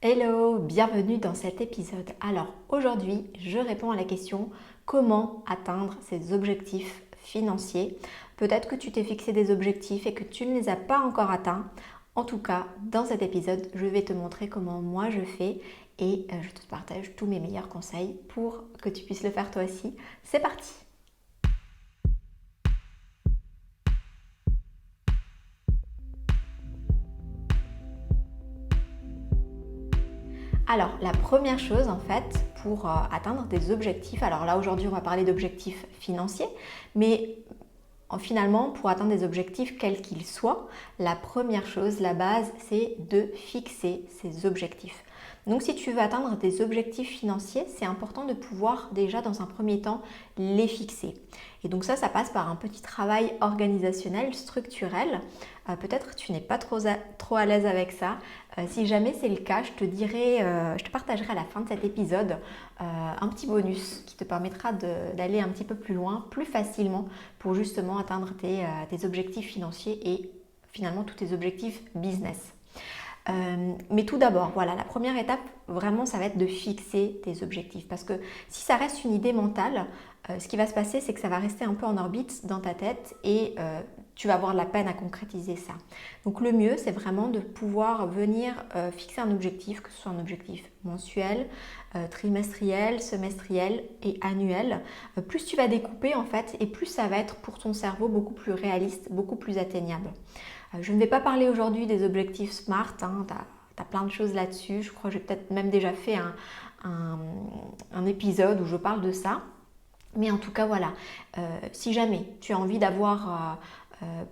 Hello, bienvenue dans cet épisode. Alors aujourd'hui, je réponds à la question comment atteindre ses objectifs financiers. Peut-être que tu t'es fixé des objectifs et que tu ne les as pas encore atteints. En tout cas, dans cet épisode, je vais te montrer comment moi je fais et je te partage tous mes meilleurs conseils pour que tu puisses le faire toi aussi. C'est parti! Alors, la première chose en fait pour atteindre des objectifs, alors là aujourd'hui on va parler d'objectifs financiers, mais finalement pour atteindre des objectifs quels qu'ils soient, la première chose, la base, c'est de fixer ses objectifs. Donc si tu veux atteindre des objectifs financiers, c'est important de pouvoir déjà dans un premier temps les fixer. Et donc ça passe par un petit travail organisationnel, structurel. Peut-être tu n'es pas trop à l'aise avec ça. Si jamais c'est le cas, je te partagerai à la fin de cet épisode un petit bonus qui te permettra d'aller un petit peu plus loin, plus facilement pour justement atteindre tes objectifs financiers et finalement tous tes objectifs business. Mais tout d'abord, voilà, la première étape, vraiment, ça va être de fixer tes objectifs. Parce que si ça reste une idée mentale, ce qui va se passer, c'est que ça va rester un peu en orbite dans ta tête et tu vas avoir de la peine à concrétiser ça. Donc le mieux, c'est vraiment de pouvoir venir fixer un objectif, que ce soit un objectif mensuel, trimestriel, semestriel et annuel. Plus tu vas découper en fait et plus ça va être pour ton cerveau beaucoup plus réaliste, beaucoup plus atteignable. Je ne vais pas parler aujourd'hui des objectifs SMART, hein, tu as plein de choses là-dessus. Je crois que j'ai peut-être même déjà fait un épisode où je parle de ça. Mais en tout cas, voilà, si jamais tu as envie d'avoir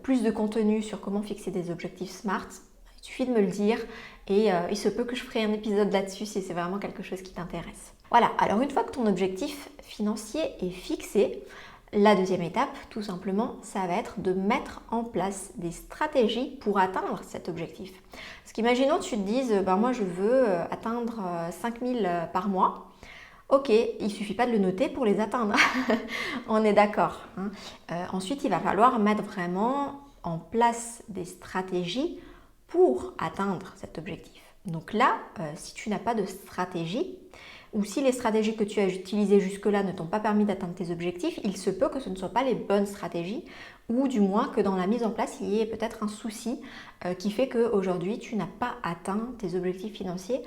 plus de contenu sur comment fixer des objectifs SMART, il suffit de me le dire et il se peut que je ferai un épisode là-dessus si c'est vraiment quelque chose qui t'intéresse. Voilà, alors une fois que ton objectif financier est fixé, la deuxième étape, tout simplement, ça va être de mettre en place des stratégies pour atteindre cet objectif. Parce qu'imaginons tu te dises, moi je veux atteindre 5000 par mois. Ok, il ne suffit pas de le noter pour les atteindre. On est d'accord. Hein. Ensuite, il va falloir mettre vraiment en place des stratégies pour atteindre cet objectif. Donc là, si tu n'as pas de stratégie, ou si les stratégies que tu as utilisées jusque-là ne t'ont pas permis d'atteindre tes objectifs, il se peut que ce ne soient pas les bonnes stratégies, ou du moins que dans la mise en place, il y ait peut-être un souci qui fait qu'aujourd'hui, tu n'as pas atteint tes objectifs financiers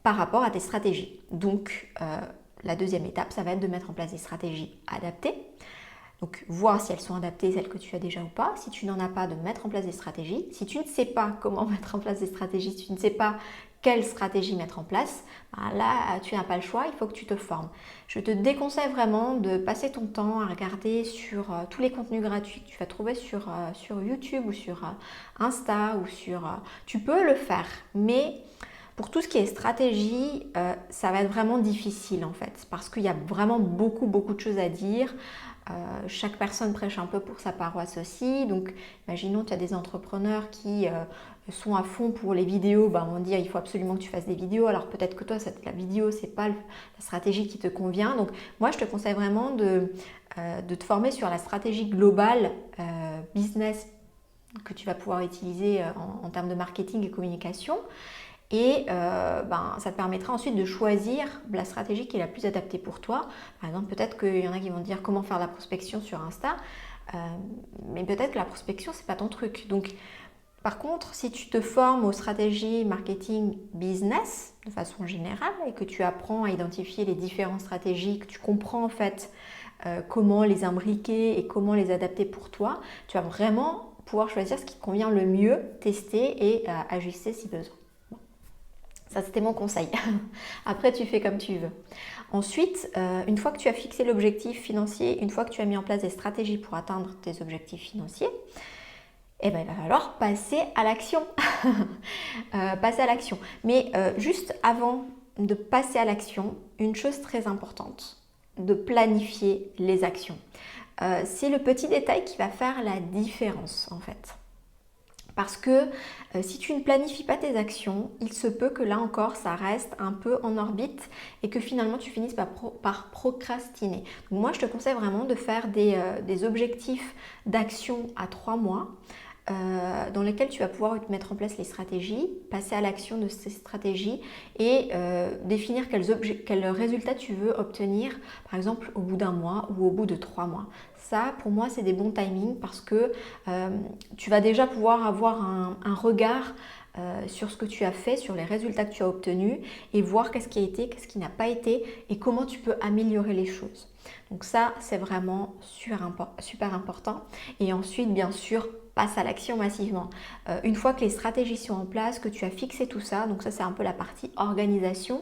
par rapport à tes stratégies. Donc, la deuxième étape, ça va être de mettre en place des stratégies adaptées. Donc, voir si elles sont adaptées, celles que tu as déjà ou pas. Si tu n'en as pas, de mettre en place des stratégies. Si tu ne sais pas comment mettre en place des stratégies, si tu ne sais pas quelle stratégie mettre en place, là, tu n'as pas le choix, il faut que tu te formes. Je te déconseille vraiment de passer ton temps à regarder sur tous les contenus gratuits que tu vas trouver sur YouTube ou sur Insta ou sur... tu peux le faire, mais... Pour tout ce qui est stratégie, ça va être vraiment difficile en fait, parce qu'il y a vraiment beaucoup de choses à dire. Chaque personne prêche un peu pour sa paroisse aussi. Donc, imaginons tu as des entrepreneurs qui sont à fond pour les vidéos. On va dire il faut absolument que tu fasses des vidéos. Alors peut-être que toi, la vidéo, c'est pas la stratégie qui te convient. Donc, moi, je te conseille vraiment de te former sur la stratégie globale business que tu vas pouvoir utiliser en termes de marketing et communication. Et ça te permettra ensuite de choisir la stratégie qui est la plus adaptée pour toi. Par exemple, peut-être qu'il y en a qui vont te dire comment faire la prospection sur Insta, mais peut-être que la prospection, c'est pas ton truc. Donc, par contre, si tu te formes aux stratégies marketing business de façon générale et que tu apprends à identifier les différentes stratégies, que tu comprends en fait comment les imbriquer et comment les adapter pour toi, tu vas vraiment pouvoir choisir ce qui te convient le mieux, tester et ajuster si besoin. Ça, c'était mon conseil. Après, tu fais comme tu veux. Ensuite, une fois que tu as fixé l'objectif financier, une fois que tu as mis en place des stratégies pour atteindre tes objectifs financiers, il va falloir passer à l'action. Passer à l'action. Mais juste avant de passer à l'action, une chose très importante, de planifier les actions. C'est le petit détail qui va faire la différence en fait. Parce que si tu ne planifies pas tes actions, il se peut que là encore, ça reste un peu en orbite et que finalement, tu finisses par procrastiner. Donc moi, je te conseille vraiment de faire des objectifs d'action à 3 mois dans lesquels tu vas pouvoir mettre en place les stratégies, passer à l'action de ces stratégies et définir quels résultats tu veux obtenir, par exemple au bout d'un mois ou au bout de 3 mois. Ça, pour moi, c'est des bons timings parce que tu vas déjà pouvoir avoir un regard sur ce que tu as fait, sur les résultats que tu as obtenus et voir qu'est-ce qui a été, qu'est-ce qui n'a pas été et comment tu peux améliorer les choses. Donc ça, c'est vraiment super important. Et ensuite, bien sûr, passe à l'action massivement. Une fois que les stratégies sont en place, que tu as fixé tout ça, donc ça c'est un peu la partie organisation,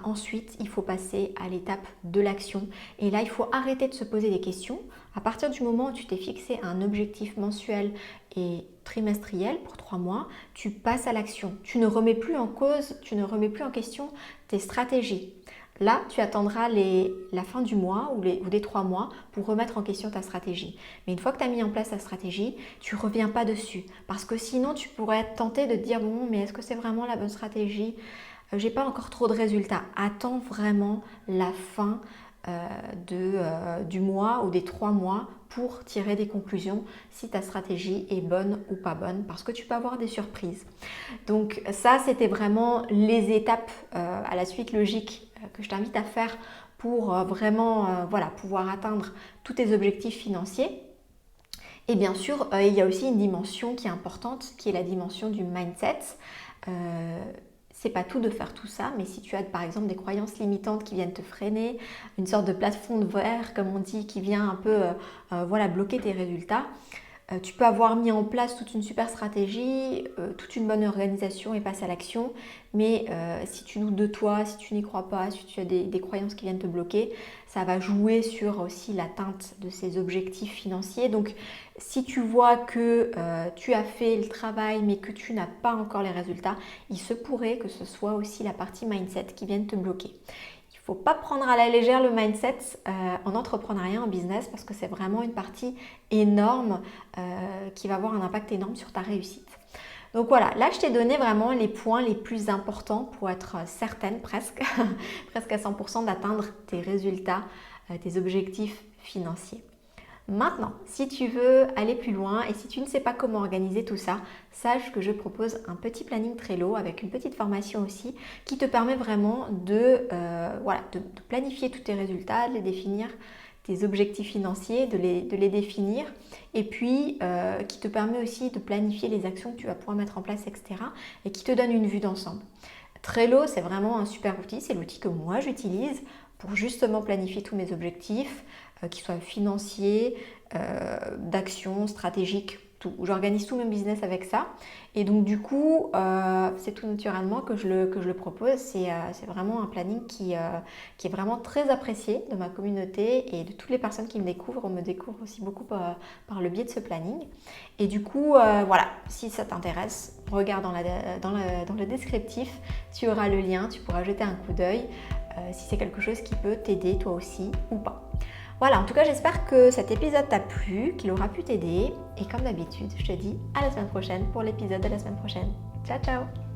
ensuite il faut passer à l'étape de l'action. Et là, il faut arrêter de se poser des questions. À partir du moment où tu t'es fixé un objectif mensuel et trimestriel pour 3 mois, tu passes à l'action. Tu ne remets plus en cause, tu ne remets plus en question tes stratégies. Là, tu attendras la fin du mois ou des 3 mois pour remettre en question ta stratégie. Mais une fois que tu as mis en place ta stratégie, tu ne reviens pas dessus. Parce que sinon, tu pourrais être tenté de te dire, bon, mais est-ce que c'est vraiment la bonne stratégie? J'ai pas encore trop de résultats. Attends vraiment la fin du mois ou des 3 mois pour tirer des conclusions si ta stratégie est bonne ou pas bonne, parce que tu peux avoir des surprises. Donc ça, c'était vraiment les étapes à la suite logique que je t'invite à faire pour vraiment pouvoir atteindre tous tes objectifs financiers. Et bien sûr, il y a aussi une dimension qui est importante, qui est la dimension du mindset. C'est pas tout de faire tout ça, mais si tu as par exemple des croyances limitantes qui viennent te freiner, une sorte de plafond de verre comme on dit, qui vient un peu bloquer tes résultats, tu peux avoir mis en place toute une super stratégie, toute une bonne organisation et passer à l'action, mais si tu doutes de toi, si tu n'y crois pas, si tu as des croyances qui viennent te bloquer, ça va jouer sur aussi l'atteinte de ces objectifs financiers. Donc si tu vois que tu as fait le travail mais que tu n'as pas encore les résultats, il se pourrait que ce soit aussi la partie mindset qui vienne te bloquer. Il ne faut pas prendre à la légère le mindset en entrepreneuriat, en business, parce que c'est vraiment une partie énorme qui va avoir un impact énorme sur ta réussite. Donc voilà, là je t'ai donné vraiment les points les plus importants pour être certaine presque à 100% d'atteindre tes résultats, tes objectifs financiers. Maintenant, si tu veux aller plus loin et si tu ne sais pas comment organiser tout ça, sache que je propose un petit planning Trello avec une petite formation aussi qui te permet vraiment de planifier tous tes résultats, de les définir, tes objectifs financiers, de les définir et puis qui te permet aussi de planifier les actions que tu vas pouvoir mettre en place, etc. et qui te donne une vue d'ensemble. Trello, c'est vraiment un super outil, c'est l'outil que moi j'utilise pour justement planifier tous mes objectifs, qu'ils soient financiers, d'actions, stratégiques, tout. J'organise tout mon business avec ça. Et donc du coup, c'est tout naturellement que je le propose. C'est vraiment un planning qui est vraiment très apprécié de ma communauté et de toutes les personnes qui me découvrent. On me découvre aussi beaucoup par le biais de ce planning. Et du coup, si ça t'intéresse, regarde dans le descriptif, tu auras le lien, tu pourras jeter un coup d'œil si c'est quelque chose qui peut t'aider toi aussi ou pas. Voilà, en tout cas, j'espère que cet épisode t'a plu, qu'il aura pu t'aider. Et comme d'habitude, je te dis à la semaine prochaine pour l'épisode de la semaine prochaine. Ciao, ciao!